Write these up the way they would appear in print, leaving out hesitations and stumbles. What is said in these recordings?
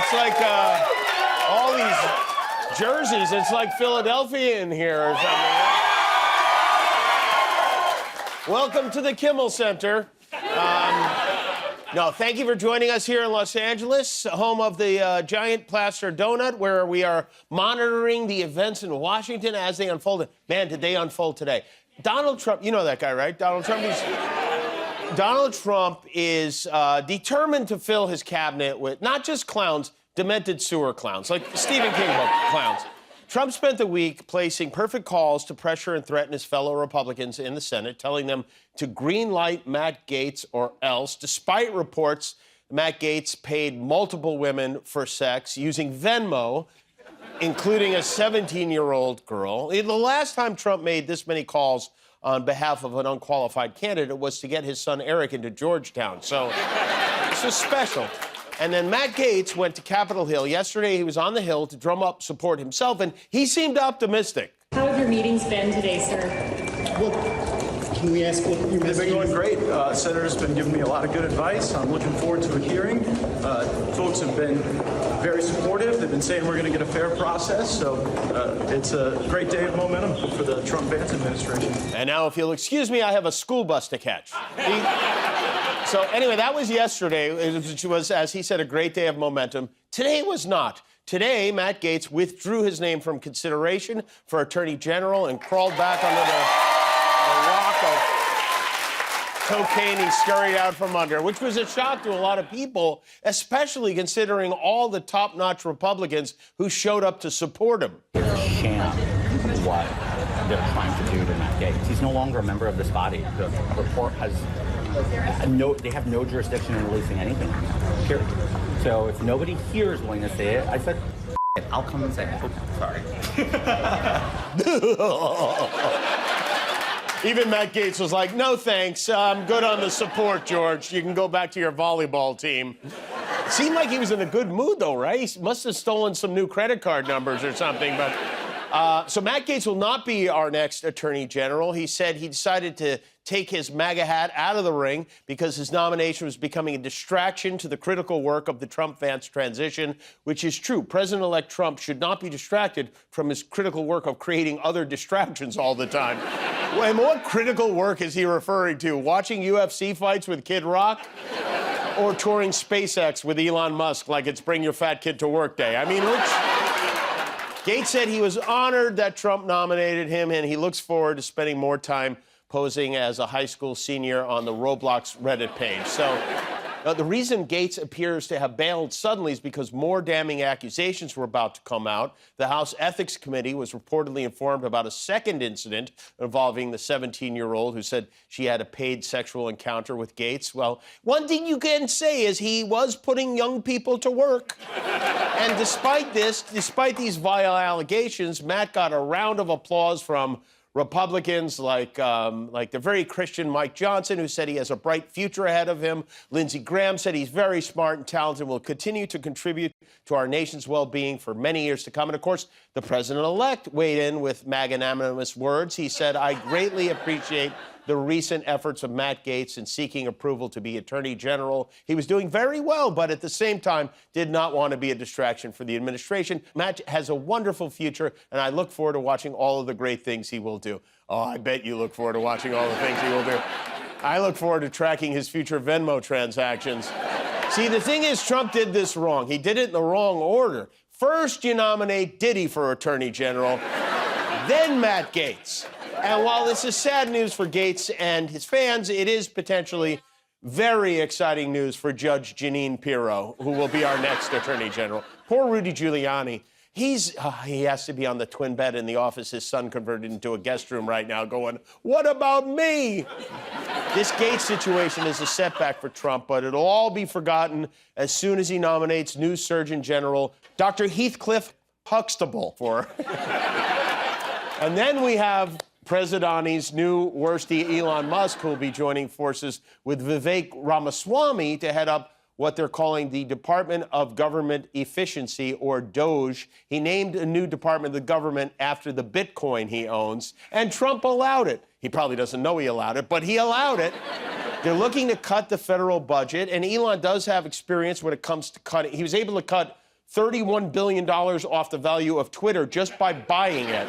It's like all these jerseys. It's like Philadelphia in here or something. Welcome to the Kimmel Center. No, thank you for joining us here in Los Angeles, home of the giant plaster donut, where we are monitoring the events in Washington as they unfolded. Man, did they unfold today. Donald Trump, you know that guy, right? Donald Trump is determined to fill his cabinet with not just clowns, demented sewer clowns, like Stephen King book clowns. Trump spent the week placing perfect calls to pressure and threaten his fellow Republicans in the Senate, telling them to greenlight Matt Gaetz or else, despite reports Matt Gaetz paid multiple women for sex using Venmo, including a 17-year-old girl. The last time Trump made this many calls on behalf of an unqualified candidate was to get his son Eric into Georgetown. So this was special. And then Matt Gaetz went to Capitol Hill. Yesterday, he was on the Hill to drum up support himself, and he seemed optimistic. How have your meetings been today, sir? Well, can we ask what your message is? They've been going great. Senator's been giving me a lot of good advice. I'm looking forward to a hearing. Folks have been very supportive. They've been saying we're going to get a fair process. So it's a great day of momentum for the Trump-Vance administration. And now, if you'll excuse me, I have a school bus to catch. So anyway, that was yesterday, which was, as he said, a great day of momentum. Today was not. Today, Matt Gaetz withdrew his name from consideration for Attorney General and crawled back under the rock of cocaine he scurried out from under, which was a shock to a lot of people, especially considering all the top-notch Republicans who showed up to support him. Sham what they're trying to do to Matt Gaetz. He's no longer a member of this body. The report has they have no jurisdiction in releasing anything. Period. So if nobody here is willing to say it, I said, I'll come and say it. Oh, sorry. Even Matt Gaetz was like, no thanks, I'm good on the support, George. You can go back to your volleyball team. It seemed like he was in a good mood, though, right? He must have stolen some new credit card numbers or something, but... So Matt Gaetz will not be our next Attorney General. He said he decided to take his MAGA hat out of the ring because his nomination was becoming a distraction to the critical work of the Trump-Vance transition, which is true. President-elect Trump should not be distracted from his critical work of creating other distractions all the time. And what critical work is he referring to? Watching UFC fights with Kid Rock? Or touring SpaceX with Elon Musk like it's Bring Your Fat Kid to Work Day? I mean, which... Gaetz said he was honored that Trump nominated him, and he looks forward to spending more time posing as a high school senior on the Roblox Reddit page. So the reason Gaetz appears to have bailed suddenly is because more damning accusations were about to come out. The House Ethics Committee was reportedly informed about a second incident involving the 17-year-old who said she had a paid sexual encounter with Gaetz. Well, one thing you can say is he was putting young people to work. And despite these vile allegations, Matt got a round of applause from Republicans like the very Christian Mike Johnson, who said he has a bright future ahead of him. Lindsey Graham said he's very smart and talented and will continue to contribute to our nation's well-being for many years to come. And, of course, the president-elect weighed in with MAGA-nanimous words. He said, I greatly appreciate the recent efforts of Matt Gaetz in seeking approval to be Attorney General. He was doing very well, but at the same time did not want to be a distraction for the administration. Matt has a wonderful future, and I look forward to watching all of the great things he will do. Oh, I bet you look forward to watching all the things he will do. I look forward to tracking his future Venmo transactions. See, the thing is, Trump did this wrong. He did it in the wrong order. First, you nominate Diddy for Attorney General, then Matt Gaetz. And while this is sad news for Gaetz and his fans, it is potentially very exciting news for Judge Jeanine Pirro, who will be our next Attorney General. Poor Rudy Giuliani. He has to be on the twin bed in the office his son converted into a guest room right now going, what about me? This Gaetz situation is a setback for Trump, but it'll all be forgotten as soon as he nominates new Surgeon General Dr. Heathcliff Huxtable for. And then we have Presidani's new worstie Elon Musk, who will be joining forces with Vivek Ramaswamy to head up what they're calling the Department of Government Efficiency, or DOGE. He named a new department of the government after the Bitcoin he owns, and Trump allowed it. He probably doesn't know he allowed it, but he allowed it. They're looking to cut the federal budget, and Elon does have experience when it comes to cutting. He was able to cut $31 billion off the value of Twitter just by buying it.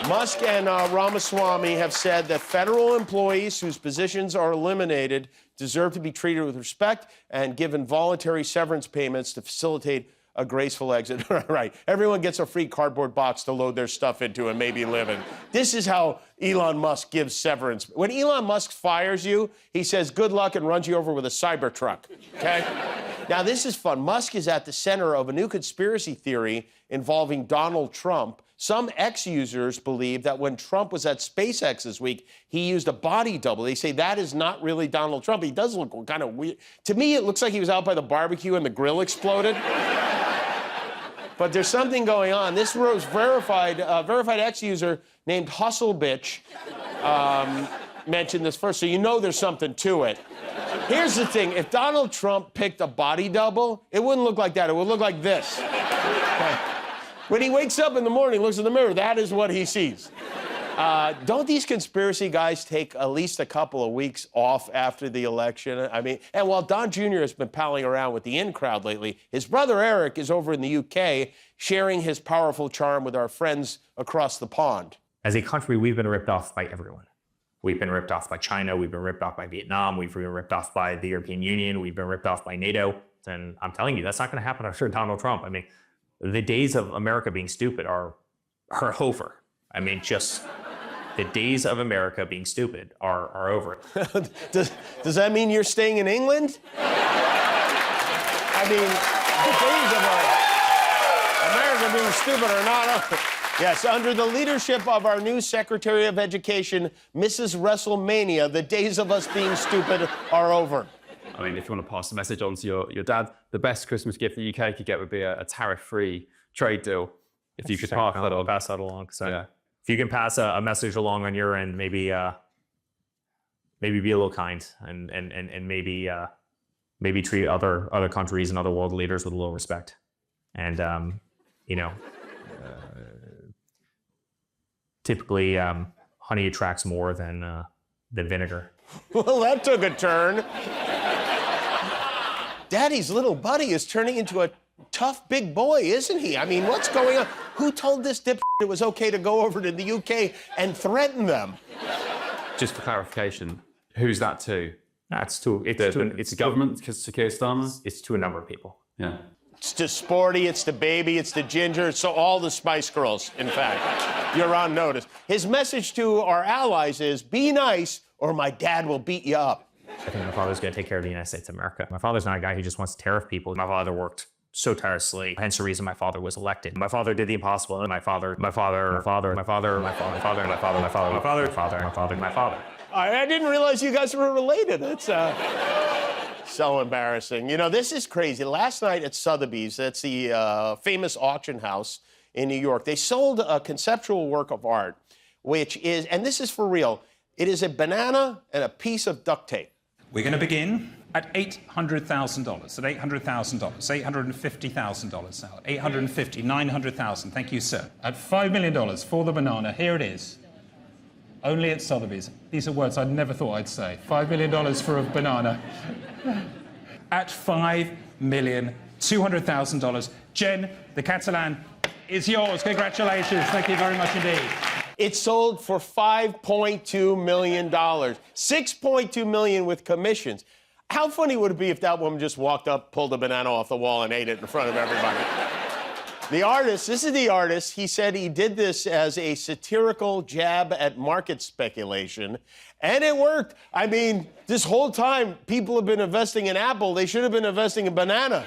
Musk and Ramaswamy have said that federal employees whose positions are eliminated deserve to be treated with respect and given voluntary severance payments to facilitate a graceful exit. Right. Everyone gets a free cardboard box to load their stuff into and maybe live in. This is how Elon Musk gives severance. When Elon Musk fires you, he says good luck and runs you over with a Cybertruck. Okay? Now, this is fun. Musk is at the center of a new conspiracy theory involving Donald Trump. Some ex-users believe that when Trump was at SpaceX this week, he used a body double. They say that is not really Donald Trump. He does look kind of weird. To me, it looks like he was out by the barbecue and the grill exploded. But there's something going on. This was verified ex-user named Hustle Bitch mentioned this first, so you know there's something to it. Here's the thing. If Donald Trump picked a body double, it wouldn't look like that. It would look like this. Okay. When he wakes up in the morning, looks in the mirror, that is what he sees. Don't these conspiracy guys take at least a couple of weeks off after the election? I mean, and while Don Jr. has been palling around with the in crowd lately, his brother Eric is over in the UK sharing his powerful charm with our friends across the pond. As a country, we've been ripped off by everyone. We've been ripped off by China. We've been ripped off by Vietnam. We've been ripped off by the European Union. We've been ripped off by NATO. And I'm telling you, that's not going to happen under Donald Trump. I mean, the days of America being stupid are over. I mean, just the days of America being stupid are over. Does that mean you're staying in England? I mean, the days of America being stupid are not over. Yes, under the leadership of our new Secretary of Education, Mrs. WrestleMania, the days of us being stupid are over. I mean, if you want to pass the message on to your dad, the best Christmas gift the UK could get would be a tariff-free trade deal. If you could pass that on. Pass that along. So yeah. If you can pass a message along on your end, maybe be a little kind and maybe treat other countries and other world leaders with a little respect. And typically honey attracts more than vinegar. Well, that took a turn. Daddy's little buddy is turning into a tough big boy, isn't he? I mean, what's going on? Who told this dip it was okay to go over to the UK and threaten them? Just for clarification, who's that to? It's the government, to Keir Starmer? It's to a number of people. Yeah. It's to Sporty, it's to Baby, it's to Ginger, it's to all the Spice Girls, in fact. You're on notice. His message to our allies is, be nice or my dad will beat you up. I think my father's going to take care of the United States of America. My father's not a guy who just wants to tariff people. My father worked so tirelessly, hence the reason my father was elected. My father did the impossible, and my father. I didn't realize you guys were related. It's so embarrassing. You know, this is crazy. Last night at Sotheby's, that's the famous auction house in New York, they sold a conceptual work of art, which is, and this is for real, it is a banana and a piece of duct tape. We're going to begin at $800,000, at $800,000, $850,000 now, $850,000, $900,000, thank you, sir. At $5 million for the banana, here it is. Only at Sotheby's. These are words I never thought I'd say. $5 million for a banana. At $5,200,000. Jen, the Catalan is yours. Congratulations. Thank you very much indeed. It sold for $5.2 million. $6.2 million with commissions. How funny would it be if that woman just walked up, pulled a banana off the wall, and ate it in front of everybody? The artist, this is the artist, he said he did this as a satirical jab at market speculation, and it worked. I mean, this whole time, people have been investing in Apple. They should have been investing in banana.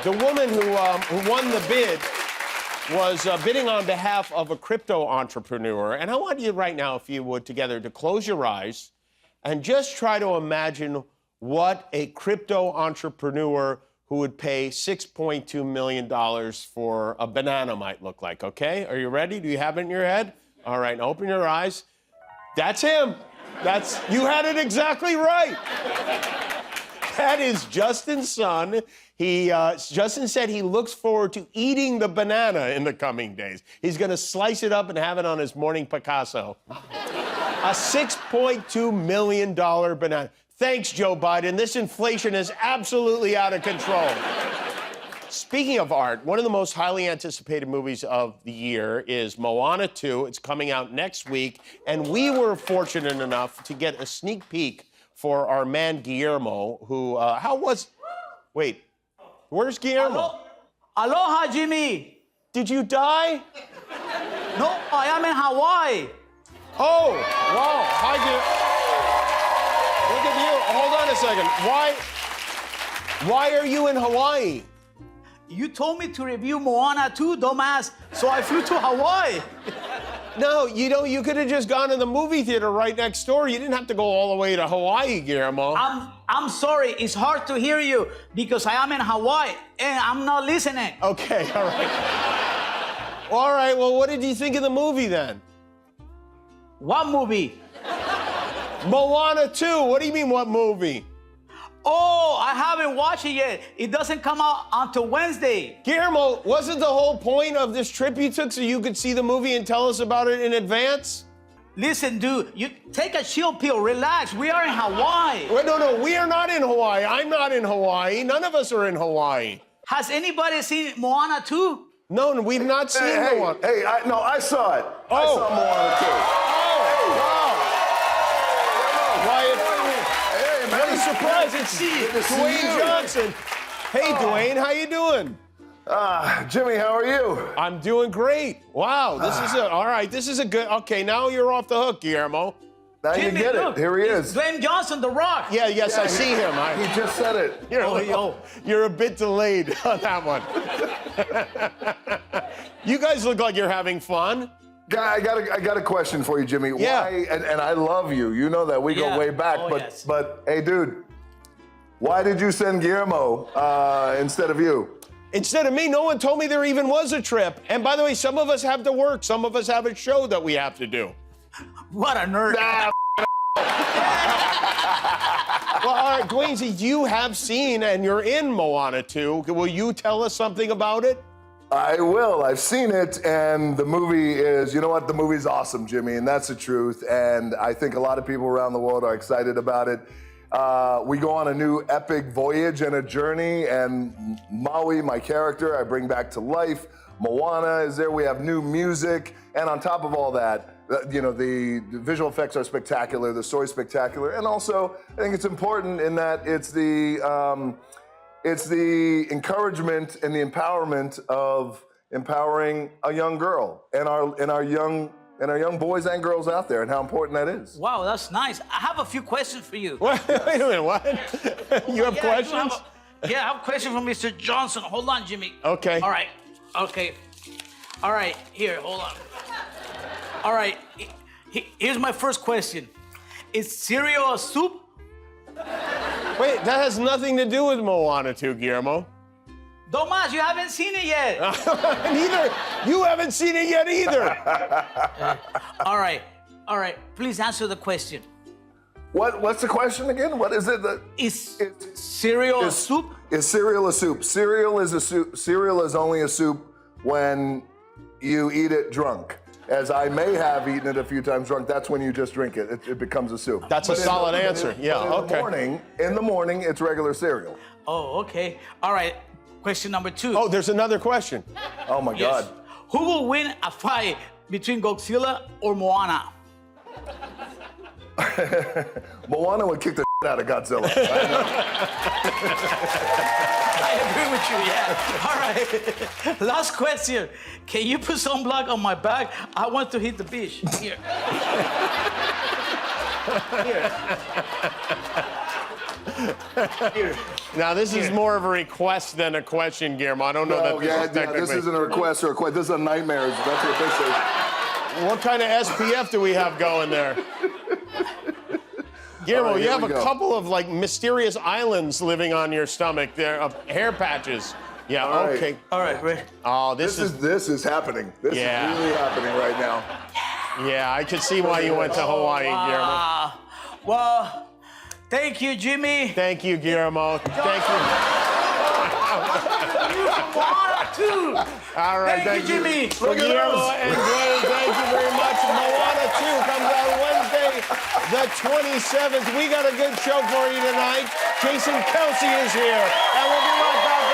The woman who won the bid was bidding on behalf of a crypto entrepreneur. And I want you right now, if you would, together to close your eyes and just try to imagine what a crypto entrepreneur who would pay $6.2 million for a banana might look like, okay? Are you ready? Do you have it in your head? All right, now open your eyes. That's him. You had it exactly right. That is Justin's son. Justin said he looks forward to eating the banana in the coming days. He's going to slice it up and have it on his morning Picasso. A $6.2 million banana. Thanks, Joe Biden. This inflation is absolutely out of control. Speaking of art, one of the most highly anticipated movies of the year is Moana 2. It's coming out next week, and we were fortunate enough to get a sneak peek for our man Guillermo, who, wait, where's Guillermo? Aloha, Jimmy. Did you die? No, I am in Hawaii. Oh, wow, hi, Guillermo. Look at you, hold on a second. Why are you in Hawaii? You told me to review Moana 2, dumbass, so I flew to Hawaii. No, you could have just gone to the movie theater right next door. You didn't have to go all the way to Hawaii, Guillermo. I'm sorry, it's hard to hear you because I am in Hawaii and I'm not listening. Okay, all right. All right, well, what did you think of the movie then? What movie? Moana 2. What do you mean, what movie? Oh, I haven't watched it yet. It doesn't come out until Wednesday. Guillermo, wasn't the whole point of this trip you took so you could see the movie and tell us about it in advance? Listen, dude, you take a chill pill, relax. We are in Hawaii. Wait, no, we are not in Hawaii. I'm not in Hawaii. None of us are in Hawaii. Has anybody seen Moana 2? No, we've not seen Moana. Hey, I saw it. Oh. I saw Moana too. What a surprise, it's Dwayne Johnson. Hey, Dwayne, how you doing? Jimmy, how are you? I'm doing great. Wow, this is a good, okay, now you're off the hook, Guillermo. Now Jimmy, you get look, it. Here he it's is. Dwayne Johnson, The Rock. Yes, I see him. He just said it. You're a bit delayed on that one. You guys look like you're having fun. I got a question for you, Jimmy. Yeah. Why? And I love you. You know that we go way back. But hey, dude, why did you send Guillermo instead of you? Instead of me, no one told me there even was a trip. And by the way, some of us have to work. Some of us have a show that we have to do. What a nerd. Well, all right, Dwayne, so you have seen and you're in Moana 2. Will you tell us something about it? I will. I've seen it, and the movie is, you know what? The movie's awesome, Jimmy, and that's the truth. And I think a lot of people around the world are excited about it. We go on a new epic voyage and a journey, and Maui, my character, I bring back to life. Moana is there. We have new music, and on top of all that, the visual effects are spectacular. The story's spectacular, and also I think it's important in that it's the encouragement and the empowerment of empowering a young girl and our young boys and girls out there, and how important that is. Wow, that's nice. I have a few questions for you. Wait a minute, what? You have questions? I have a question for Mr. Johnson. Hold on, Jimmy. Okay. All right. Okay. All right. Here, hold on. All right. Here's my first question. Is cereal a soup? Wait, that has nothing to do with Moana 2, Guillermo. Domas, you haven't seen it yet. Neither. You haven't seen it yet either. All right. Please answer the question. What's the question again? What is it? Is cereal a soup? Is cereal a soup? Cereal is a soup. Cereal is only a soup when you eat it drunk. As I may have eaten it a few times drunk, that's when you just drink it. It becomes a soup. That's a solid answer. Yeah, okay. In the morning, it's regular cereal. Oh, okay. All right. Question number 2. Oh, there's another question. Oh my God. Who will win a fight between Godzilla or Moana? Moana would kick the out of Godzilla. I agree with you, yeah. All right. Last question. Can you put sunblock on my back? I want to hit the beach. Here. Here. Now, this is more of a request than a question, Guillermo. I don't know that this is technically... this isn't a request or a question. This is a nightmare. That's what this is. What kind of SPF do we have going there? Guillermo, right, you have a go. couple of like mysterious islands living on your stomach there of hair patches. Yeah, All right. okay. All right, ready? Oh, This is happening. This is really happening right now. Yeah, I could see why you went to Hawaii, Guillermo. Well, thank you, Jimmy. Thank you, Guillermo. Thank you. Moana too. All right, Thank you, Jimmy. Well, Guillermo and Dwayne, thank you very much. Moana 2 comes out Wednesday, the 27th. We got a good show for you tonight. Jason Kelsey is here, and we'll be right back.